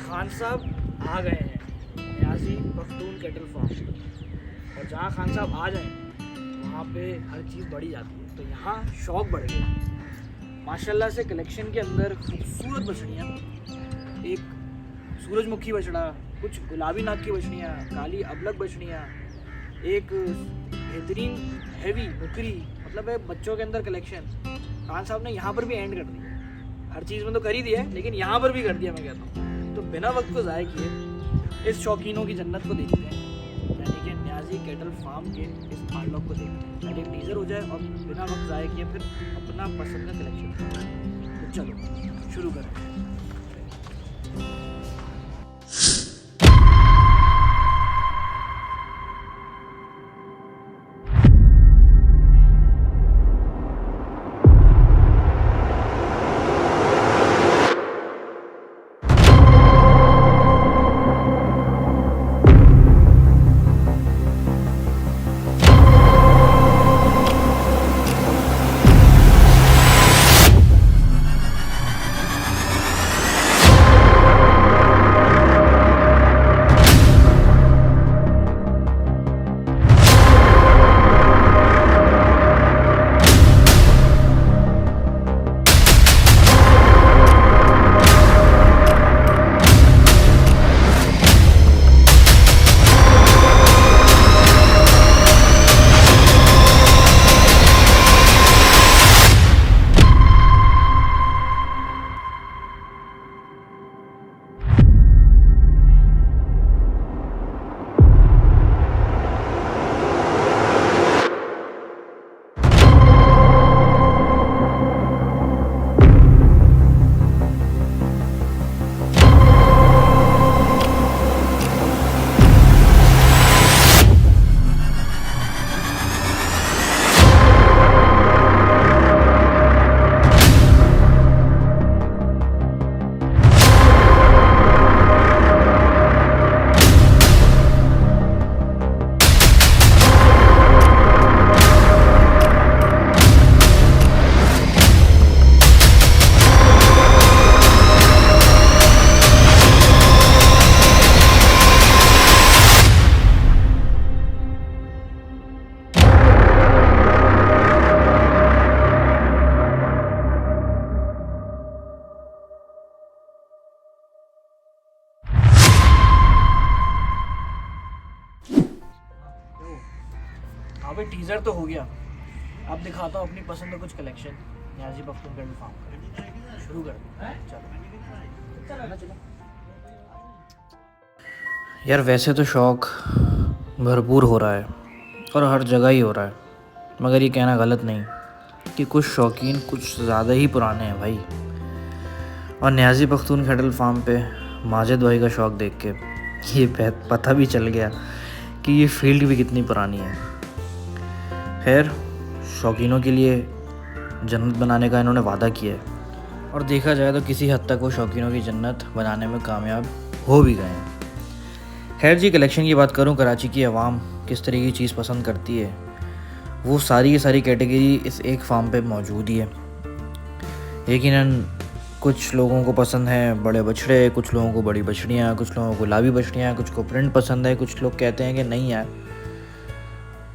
खान साहब आ गए हैं न्याजी पख्तून कैटल फार्म, और जहाँ खान साहब आ जाएं वहाँ पे हर चीज़ बढ़ी जाती है। तो यहाँ शौक बढ़ गया माशाल्लाह से। कलेक्शन के अंदर खूबसूरत बछड़ियाँ, एक सूरजमुखी बछड़ा, कुछ गुलाबी नाक की बछड़ियाँ, काली अबलग बछड़ियाँ, एक बेहतरीन हैवी नुकरी, मतलब है बच्चों के अंदर कलेक्शन। खान साहब ने यहाँ पर भी एंड कर दिया, हर चीज़ में तो कर ही दिया है लेकिन यहाँ पर भी कर दिया मैं कहता हूँ। तो बिना वक्त को ज़ाय किए इस शौकीनों की जन्नत को देखते हैं, यानी कि न्याजी कैटल फार्म के इस आर्टलॉक को देखते हैं। पहले एक टीज़र हो जाए और बिना वक्त ज़ाय किए फिर अपना पसंद का कलेक्शन। तो चलो शुरू करें। अभी टीज़र तो हो गया, अब दिखाता हूँ अपनी पसंद का कुछ collection Niazi Pakhtun cattle farm का। शुरू कर चलो। यार वैसे तो शौक़ भरपूर हो रहा है और हर जगह ही हो रहा है, मगर ये कहना गलत नहीं कि कुछ शौकीन कुछ ज़्यादा ही पुराने हैं भाई। और न्याजी पख्तून कैटल फार्म पे माजिद भाई का शौक़ देख के ये पता भी चल गया कि ये फील्ड भी कितनी पुरानी है। खैर, शौकीनों के लिए जन्नत बनाने का इन्होंने वादा किया है और देखा जाए तो किसी हद तक वो शौकीनों की जन्नत बनाने में कामयाब हो भी गए हैं। खैर जी, कलेक्शन की बात करूं, कराची की आवाम किस तरह की चीज़ पसंद करती है वो सारी की सारी कैटेगरी इस एक फार्म पे मौजूद ही है। यकीनन कुछ लोगों को पसंद है बड़े बछड़े, कुछ लोगों को बड़ी बछड़ियाँ, कुछ लोगों को गुलाबी बछड़ियाँ, कुछ को प्रिंट पसंद है, कुछ लोग कहते हैं कि नहीं यार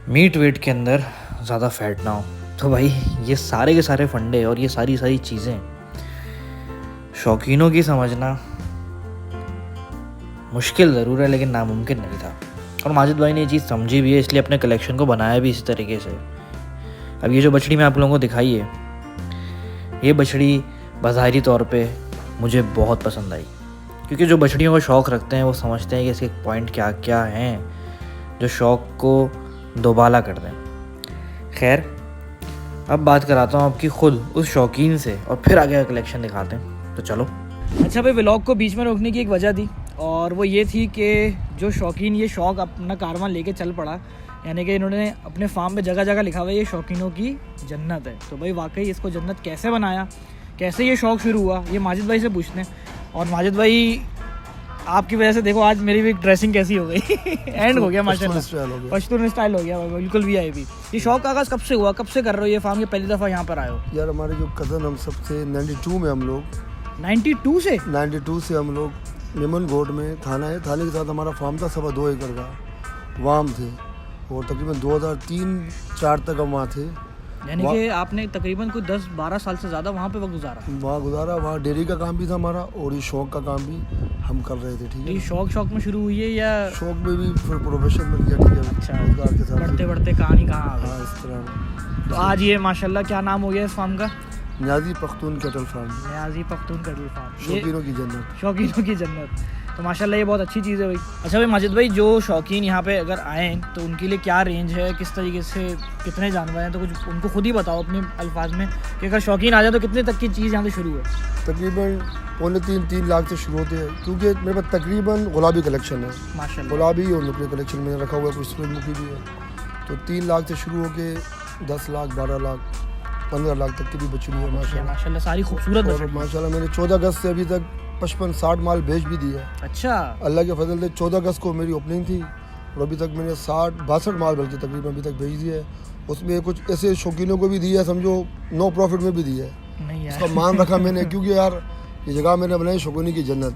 मीट वेट के अंदर ज़्यादा फैट ना हो। तो भाई ये सारे के सारे फंडे और ये सारी चीज़ें शौकीनों की समझना मुश्किल ज़रूर है लेकिन नामुमकिन नहीं था। और माजिद भाई ने ये चीज़ समझी भी है, इसलिए अपने कलेक्शन को बनाया भी इसी तरीके से। अब ये जो बछड़ी मैं आप लोगों को दिखाई है, ये बछड़ी बाज़ाहिरी तौर पे मुझे बहुत पसंद आई, क्योंकि जो बछड़ियों का शौक़ रखते हैं वो समझते हैं कि इसके पॉइंट क्या क्या हैं जो शौक़ को दोबाला कर दें। खैर, अब बात कराता हूँ आपकी खुद उस शौकीन से और फिर आगे का कलेक्शन दिखाते हैं। तो चलो। अच्छा भाई, व्लॉग को बीच में रोकने की एक वजह थी और वो ये थी कि जो शौकीन ये शौक़ अपना कारवां लेके चल पड़ा, यानी कि इन्होंने अपने फार्म में जगह जगह लिखा हुआ है ये शौकीनों की जन्नत है। तो भाई वाकई इसको जन्नत कैसे बनाया, कैसे ये शौक़ शुरू हुआ, ये माजिद भाई से पूछते हैं। और माजिद भाई, आपकी वजह से देखो आज मेरी भी ड्रेसिंग कैसी हो गई एंड हो गया माशाल्लाह, पश्तून स्टाइल हो गया बिल्कुल वीआईपी। ये शौक आगाज़ कब से हुआ, कब से कर रहे हो ये फार्म, ये पहली दफ़ा यहाँ पर आए हो? यार हमारे जो कज़न, हम सबसे 92 में हम लोग 92 से हम लोग मेमन गोड में थाना है, थाने के साथ हमारा फार्म था 2.25 एकड़ का, वहाँ हम थे और तकरीबन 2003-04 तक हम वहाँ थे। यानी कि आपने तकरीबन कोई 10-12 साल से ज़्यादा वहाँ पे वक्त गुजारा। वहाँ गुजारा, वहाँ डेयरी का काम भी था हमारा और ये शौक का काम भी हम कर रहे थे। ठीक ये है, शौक में शुरू हुई है या शौक में भी फिर प्रोफेशन बन गया। ठीक है, अच्छा, रोजगार के साथ बढ़ते बढ़ते कहानी कहाँ आ हाँ गई। इस तरह। तो आज ये माशाल्लाह क्या नाम हो गया इस फार्म का? Niazi Pakhtun cattle farm, Niazi Pakhtun cattle farm, शौकीनों की जन्नत। शौकीनों की जन्नत। तो माशाल्लाह ये बहुत अच्छी चीज़ है भाई। अच्छा भाई माजिद भाई, जो शौकीन यहाँ पे अगर आएँ तो उनके लिए क्या रेंज है, किस तरीके से कितने जानवर हैं, तो कुछ उनको खुद ही बताओ अपने अल्फाज में कि अगर शौकीन आ जाए तो कितने तक की चीज़ यहाँ से शुरू है? तकरीबन 2.5-3 लाख से शुरू होते हैं, क्योंकि मेरे पास तकरीबन गुलाबी कलेक्शन है, माशाल्लाह। गुलाबी और नुकरे कलेक्शन मैंने रखा हुआ है, कुछ सूरजमुखी भी है। तो 3 लाख से शुरू होके 10 लाख, 12 लाख, 15 लाख तक की भी बछड़ी है माशाल्लाह। माशाल्लाह सारी खूबसूरत और बछड़ी। माशाल्लाह मैंने 14 अगस्त से अभी तक 55-60 माल बेच भी दिया है। अच्छा, अल्लाह के फजल से 14 अगस्त को मेरी ओपनिंग थी और अभी तक मैंने 62 माल बल्कि तकरीबन अभी तक बेच दिया है। उसमें कुछ ऐसे शौकीनों को भी दिया है, समझो नो प्रॉफिट में भी दिया है। नहीं यार, उसका मान रखा मैंने, क्योंकि यार ये जगह मैंने बनाई शौकीनी की जन्नत,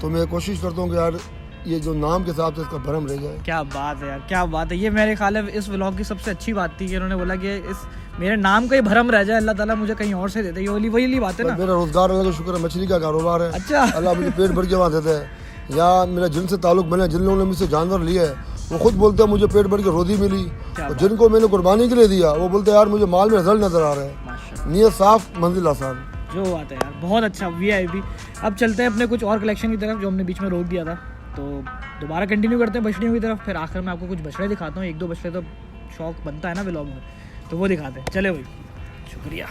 तो मैं कोशिश करता हूँ कि यार ये जो नाम के हिसाब से इसका भरम रह जाए। क्या बात है यार, क्या बात है। ये मेरे ख्याल है इस व्लॉग की सबसे अच्छी बात थी कि उन्होंने बोला कि इस मेरे नाम का ही भरम रह जाए, अल्लाह ताला मुझे कहीं और से देते। ये वही बात है ना। मेरा रोजगार अल्लाह का शुक्र है, मछली का कारोबार है। अच्छा, अल्लाह मुझे पेट भर के वहाँ देता है। या मेरा जिनसे ताल्लुक बना, जिन लोगों ने मुझसे जानवर लिया है, वो खुद बोलते हैं मुझे पेट भर के रोजी मिली, और जिनको मैंने कुर्बानी के लिए दिया वो बोलते हैं यार मुझे माल में रिजल्ट नजर आ रहा है। माशाल्लाह, नीयत साफ, मंजिल आसान। जो बात है यार, बहुत अच्छा वीआईपी। अब चलते हैं अपने कुछ और कलेक्शन की तरफ जो हमने बीच में रोक दिया था, तो दोबारा कंटिन्यू करते हैं बछड़ियों की तरफ। फिर आखिर में आपको कुछ बछड़े दिखाता हूँ, 1-2 बछड़े तो शौक बनता है ना व्लॉग में, तो वो दिखाते हैं। चले भाई, शुक्रिया।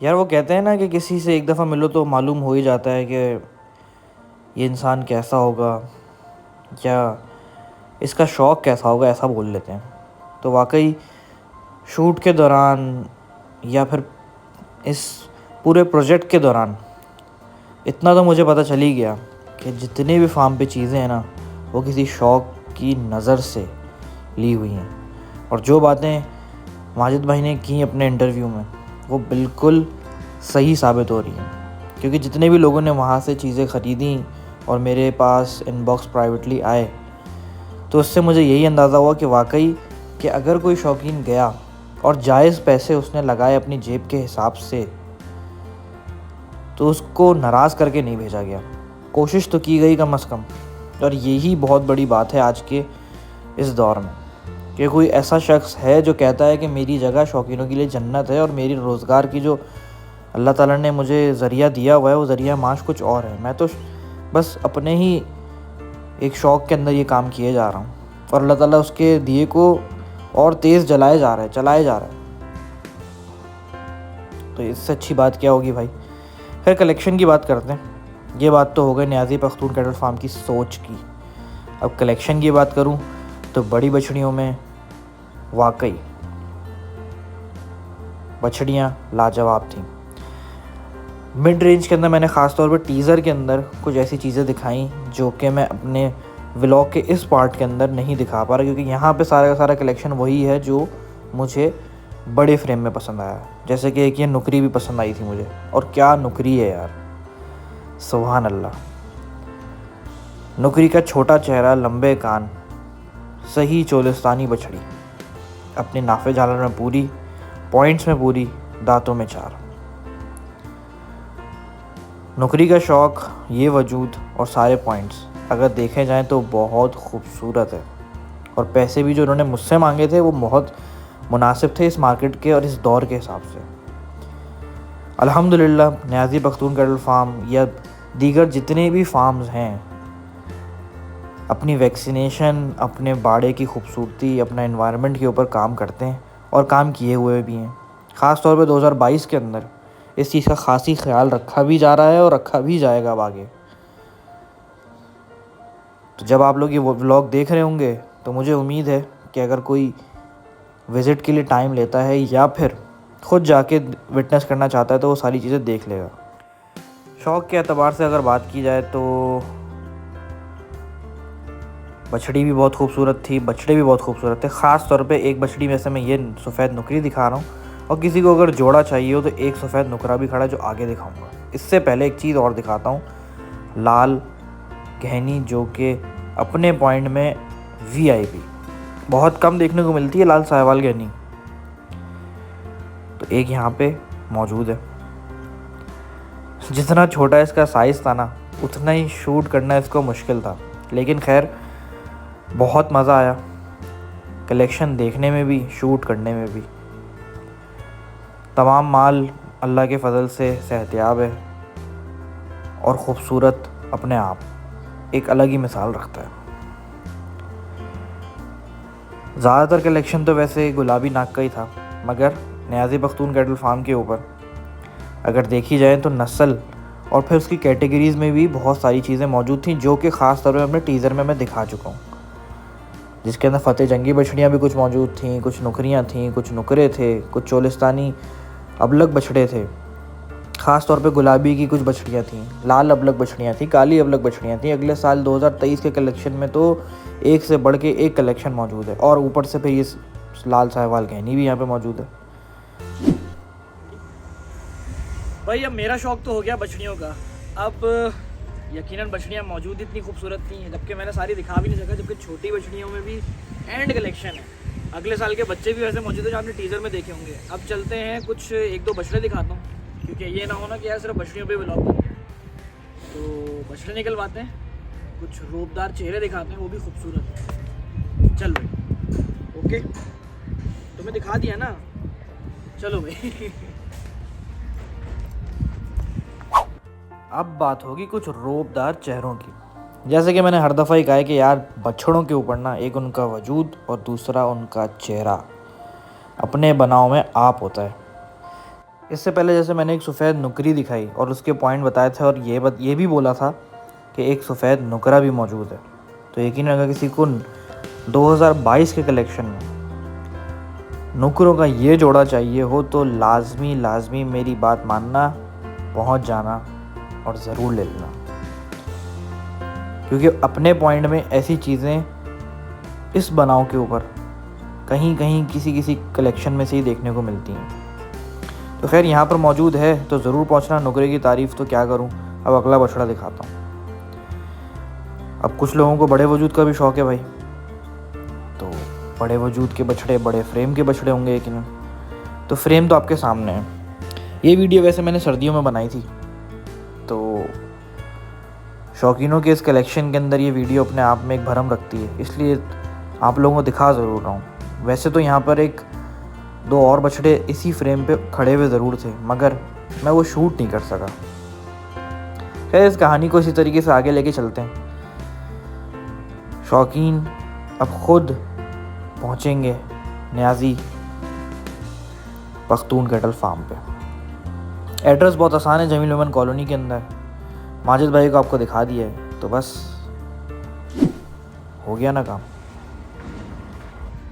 यार वो कहते हैं ना कि किसी से एक दफ़ा मिलो तो मालूम हो ही जाता है कि ये इंसान कैसा होगा या इसका शौक़ कैसा होगा, ऐसा बोल लेते हैं। तो वाकई शूट के दौरान या फिर इस पूरे प्रोजेक्ट के दौरान इतना तो मुझे पता चल ही गया कि जितने भी फार्म पे चीज़ें हैं ना, वो किसी शौक़ की नज़र से ली हुई हैं। और जो बातें माजिद भाई ने की अपने इंटरव्यू में, वो बिल्कुल सही साबित हो रही हैं। क्योंकि जितने भी लोगों ने वहाँ से चीज़ें ख़रीदी और मेरे पास इनबॉक्स प्राइवेटली आए, तो उससे मुझे यही अंदाज़ा हुआ कि वाकई कि अगर कोई शौकीन गया और जायज़ पैसे उसने लगाए अपनी जेब के हिसाब से, तो उसको नाराज़ करके नहीं भेजा गया। कोशिश तो की गई कम अज़ कम। और यही बहुत बड़ी बात है आज के इस दौर में कि कोई ऐसा शख्स है जो कहता है कि मेरी जगह शौकीनों के लिए जन्नत है और मेरी रोज़गार की जो अल्लाह ताला ने मुझे ज़रिया दिया हुआ है, वो ज़रिया माश कुछ और है। मैं तो बस अपने ही एक शौक़ के अंदर ये काम किए जा रहा हूँ और अल्लाह ताला उसके दिए को और तेज़ चलाए जा रहा है। तो इससे अच्छी बात क्या होगी भाई। फिर कलेक्शन की बात करते हैं। ये बात तो हो गई न्याजी पख्तून कैटल फार्म की सोच की। अब कलेक्शन की बात करूँ तो बड़ी बछड़ियों में वाकई बछड़ियाँ लाजवाब थीं। मिड रेंज के अंदर मैंने ख़ास तौर पर टीज़र के अंदर कुछ ऐसी चीज़ें दिखाई जो कि मैं अपने व्लॉग के इस पार्ट के अंदर नहीं दिखा पा रहा, क्योंकि यहाँ पे सारा का सारा कलेक्शन वही है जो मुझे बड़े फ्रेम में पसंद आया। जैसे कि एक ये नुकरी भी पसंद आई थी मुझे, और क्या नुकरी है यार, सुभान अल्लाह। नुकरी का छोटा चेहरा, लंबे कान, सही चोलिस्तानी बछड़ी, अपने नाफे झालर में पूरी, पॉइंट्स में पूरी, दांतों में 4। नुकरी का शौक़, ये वजूद और सारे पॉइंट्स अगर देखे जाएं तो बहुत खूबसूरत है। और पैसे भी जो उन्होंने मुझसे मांगे थे वो बहुत मुनासिब थे इस मार्केट के और इस दौर के हिसाब से। अल्हम्दुलिल्लाह न्याजी पख्तून कैटल फार्म या दीगर जितने भी फार्म्स हैं अपनी वैक्सीनेशन, अपने बाड़े की खूबसूरती, अपना एनवायरनमेंट के ऊपर काम करते हैं और काम किए हुए भी हैं। ख़ास तौर पे 2022 के अंदर इस चीज़ का ख़ासी ख्याल रखा भी जा रहा है और रखा भी जाएगा अब आगे। तो जब आप लोग ये व्लॉग देख रहे होंगे तो मुझे उम्मीद है कि अगर कोई विज़िट के लिए टाइम लेता है या फिर ख़ुद जाके विटनेस करना चाहता है तो वो सारी चीज़ें देख लेगा। शौक़ के एतबार से अगर बात की जाए तो बछड़ी भी बहुत खूबसूरत थी, बछड़े भी बहुत खूबसूरत थे। ख़ास तौर पे एक बछड़ी में से मैं ये सफ़ेद नुकरी दिखा रहा हूँ, और किसी को अगर जोड़ा चाहिए हो तो एक सफ़ेद नुकरा भी खड़ा है जो आगे दिखाऊंगा। इससे पहले एक चीज़ और दिखाता हूँ लाल गहनी, जो कि अपने पॉइंट में VIP, बहुत कम देखने को मिलती है लाल साहिवाल गहनी। तो एक यहाँ पे मौजूद है। जितना छोटा इसका साइज़ था ना, उतना ही शूट करना इसको मुश्किल था, लेकिन खैर बहुत मज़ा आया कलेक्शन देखने में भी, शूट करने में भी। तमाम माल अल्लाह के फ़ज़ल से सेहतियाब है और ख़ूबसूरत अपने आप एक अलग ही मिसाल रखता है। ज़्यादातर कलेक्शन तो वैसे गुलाबी नाक का ही था, मगर नियाज़ी पख्तून कैटल फार्म के ऊपर अगर देखी जाए तो नस्ल और फिर उसकी कैटेगरीज़ में भी बहुत सारी चीज़ें मौजूद थी, जो कि ख़ास तौर पर अपने टीज़र में मैं दिखा चुका हूँ, जिसके अंदर फ़तेह जंगी बछड़ियाँ भी कुछ मौजूद थीं, कुछ नुकरियाँ थीं, कुछ नुकरे थे, कुछ चोलिस्तानी अबलग बछड़े थे। ख़ास तौर पे गुलाबी की कुछ बछड़ियाँ थीं, लाल अबलग बछड़ियाँ थीं, काली अबलग बछड़ियाँ थीं। अगले साल 2023 के कलेक्शन में तो एक से बढ़ के एक कलेक्शन मौजूद है, और ऊपर से फिर ये लाल साहिवाल गहनी भी यहाँ पे मौजूद है। भाई अब मेरा शौक़ तो हो गया बछड़ियों का। अब यकीनन बछड़ियाँ मौजूद इतनी खूबसूरत थी, जबकि मैंने सारी दिखा भी नहीं सका, जबकि छोटी बछड़ियों में भी एंड कलेक्शन है। अगले साल के बच्चे भी वैसे मौजूद है, जो आपने टीज़र में देखे होंगे। अब चलते हैं, कुछ एक दो बछड़े दिखाता हूँ, क्योंकि ये ना होना कि यार सिर्फ बछड़ियों पे ब्लॉग बन गया। तो बछड़े निकलवाते हैं, कुछ रूपदार चेहरे दिखाते हैं, वो भी खूबसूरत। चल भाई, ओके, तुम्हें दिखा दिया ना, चलो भाई। अब बात होगी कुछ रूपदार चेहरों की। जैसे कि मैंने हर दफ़ा ही कहा है कि यार बछड़ों के ऊपर ना एक उनका वजूद और दूसरा उनका चेहरा अपने बनाव में आप होता है। इससे पहले जैसे मैंने एक सफ़ेद नुकरी दिखाई और उसके पॉइंट बताए थे, और ये भी बोला था कि एक सफ़ेद नुकरा भी मौजूद है। तो यकीन अगर किसी को 2022 के कलेक्शन में नुकरों का ये जोड़ा चाहिए हो, तो लाजमी मेरी बात मानना, पहुँच जाना और ज़रूर ले लेना, क्योंकि अपने पॉइंट में ऐसी चीज़ें इस बनाव के ऊपर कहीं किसी कलेक्शन में से ही देखने को मिलती हैं। तो खैर यहाँ पर मौजूद है तो ज़रूर पहुँचना। नुकरे की तारीफ़ तो क्या करूँ। अब अगला बछड़ा दिखाता हूँ। अब कुछ लोगों को बड़े वजूद का भी शौक़ है भाई, तो बड़े वजूद के बछड़े, बड़े फ्रेम के बछड़े होंगे यकीनन। तो फ्रेम तो आपके सामने है। ये वीडियो वैसे मैंने सर्दियों में बनाई थी, तो शौकीनों के इस कलेक्शन के अंदर ये वीडियो अपने आप में एक भरम रखती है, इसलिए आप लोगों को दिखा ज़रूर रहा हूँ। वैसे तो यहाँ पर एक दो और बछड़े इसी फ्रेम पे खड़े हुए ज़रूर थे, मगर मैं वो शूट नहीं कर सका। खैर इस कहानी को इसी तरीके से आगे लेके चलते हैं। शौकीन अब खुद पहुँचेंगे नियाज़ी पख्तून कैटल फार्म पे। एड्रेस बहुत आसान है, जमील मेमन कॉलोनी के अंदर। माजिद भाई को आपको दिखा दिया है, तो बस हो गया ना काम।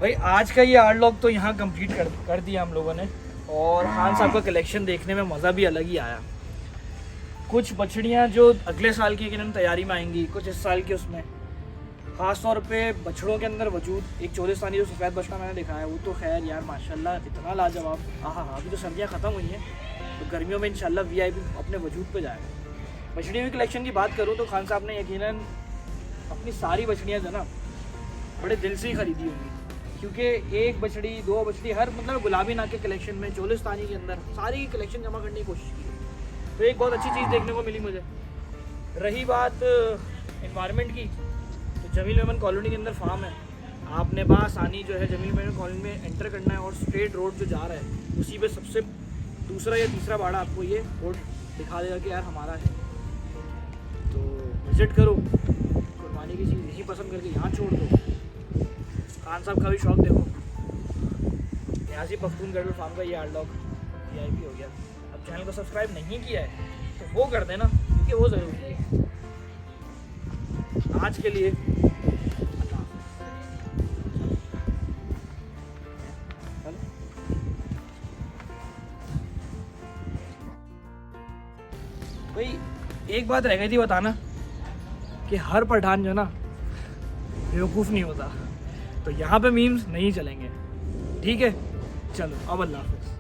भाई आज का ये आर्ट लॉग तो यहाँ कंप्लीट कर दिया हम लोगों ने, और खान साहब का कलेक्शन देखने में मज़ा भी अलग ही आया। कुछ बछड़ियाँ जो अगले साल की तैयारी में आएंगी, कुछ इस साल के उसमें। ख़ास तौर पे बछड़ों के अंदर वजूद एक चोलिस्तानी जो सफ़ेद बछड़ा मैंने दिखाया है, वो तो खैर यार माशाल्लाह इतना लाजवाब। हाँ, अभी तो सर्दियाँ ख़त्म हुई हैं, तो गर्मियों में इंशाल्लाह VIP अपने वजूद पे जाएगा। बछड़ियों की कलेक्शन की बात करूँ तो खान साहब ने यकीनन अपनी सारी बछड़ियाँ जो ना बड़े दिल से ही ख़रीदी होंगी, क्योंकि एक बछड़ी, दो बछड़ी, हर मतलब गुलाबी नाक के कलेक्शन में, चोलिस्तानी के अंदर सारी कलेक्शन जमा करने की कोशिश की। तो एक बहुत अच्छी चीज़ देखने को मिली मुझे। रही बात इन्वायरमेंट की, तो जमील मेमन कॉलोनी के अंदर फार्म है। आपने बासानी जो है जमील मेमन कॉलोनी में एंटर करना है, और स्ट्रेट रोड जो जा रहा है उसी पे सबसे दूसरा या तीसरा बाड़ा आपको ये बोर्ड दिखा देगा कि यार हमारा है। तो विज़िट करो, कुर्बानी की चीज़ यहीं पसंद करके यहाँ छोड़ दो। खान साहब का भी शौक़ देखो। नियाज़ी पख्तून कैटल फार्म का ये आर्ट लॉग VIP हो गया। अब चैनल को सब्सक्राइब नहीं किया है तो वो कर देना, क्योंकि वो ज़रूरी है। आज के लिए अल्लाह हाफ़िज़। भाई एक बात रह गई थी बताना, कि हर पठान जो ना बेवकूफ़ नहीं होता, तो यहाँ पे मीम्स नहीं चलेंगे। ठीक है, चलो अब अल्लाह हाफ़िज़।